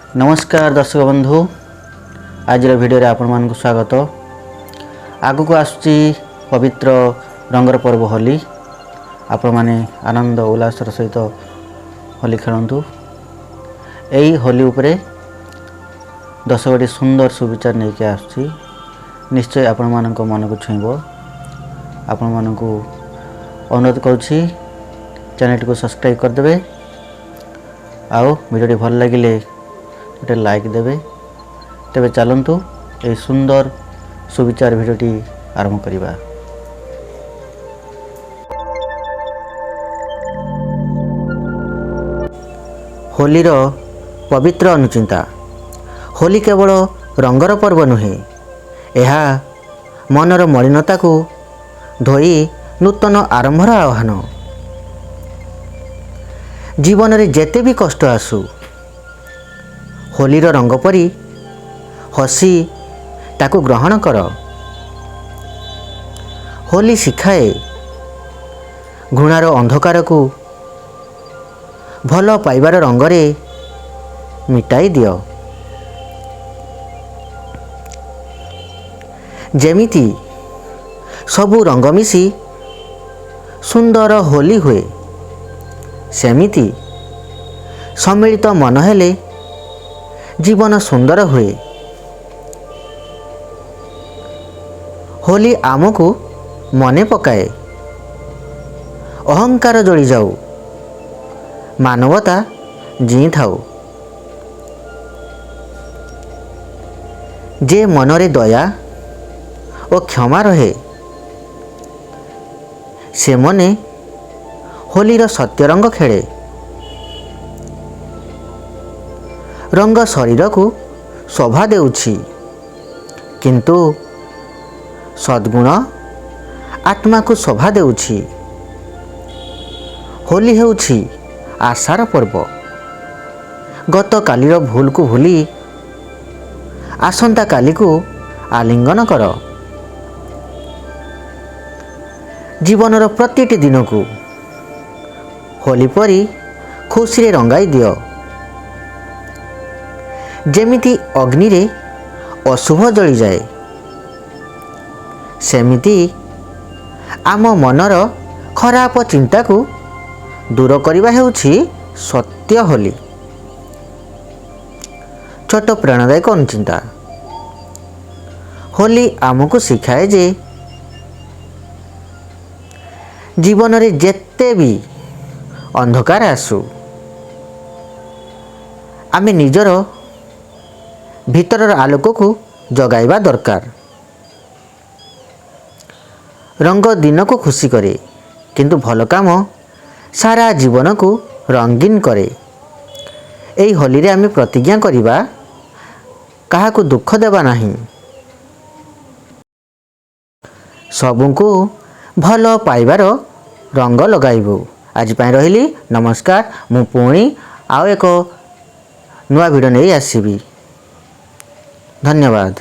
नमस्कार दर्शक बंधु आज भिडियो आपण मानक स्वागत। आगु आसुची पवित्र रंगर पर्व होली। आपण माने आनंद उल्लास सहित होली खेलतु। यही होली उपरे 10 गोटी सुंदर सुविचार नहीं के आसुची। निश्चय आपण मानक मन को छुईब। आपण मानक अनुरोध करुछि चैनल को सब्सक्राइब करदे। आओ वीडियो भल लगिले गोटे लाइक देवे। तेबे चलतु ये सुंदर सुविचार भिडियोटी आरंभ करिबा। होलीर पवित्र अनुचिंता। होली केवल रंगर पर्व नुहे, यह मनर मलिनता को धोई नूतन आरंभर आह्वान। जीवन रे जेते भी कष्ट आसू होलीर रंग परी हसी ताकू ग्रहण कर। होली शिखाए घृणार अंधकार को भल पाइबार रंगरे मिटाई दियो। जेमिति सबु रंग मिसी सुंदर होली हुए, सेमिति सम्मिलित मन हेले जीवन सुंदर हुए। होली आमको मने पकाए अहंकार जली जाऊ, मानवता जी थाऊ। जे मनरे दया और क्षमा रहे से मने होलीर सत्य रंग खेले। रंग शरीर को शोभा देउछि, किंतु सद्गुण आत्मा को शोभा देउछि। होली हेउछि आशार पर्व। गत कालीर भूल को भूली आसंता काली को आलिंगन कर। जीवनर प्रतिटी दिन को होली परी खुशी रे रंगाई दियो। जेमिति अग्नि रे अशुभ जली जाए, सेमिति आम मनर खराब चिंता को दूर करिबा हेउछि सत्य होली। छोट प्रेरणादायक अनुचिंता। होली आमको शिखाए जे जीवन रे जेते भी अंधकार आसू आमे निजर भीतर आलोक को जगाइबा दरकार। रंग दिन को खुशी करे, किंतु भल काम सारा जीवन को रंगीन करे। एई होली रे आमे प्रतिज्ञा करिबा काहा को दुख देबा नहीं, सबको भल पाइबार रंग लगाइबू। आज पाई रहिली नमस्कार। मु पुणी आउ एक नुआ वीडियो नहीं आसीबी। धन्यवाद।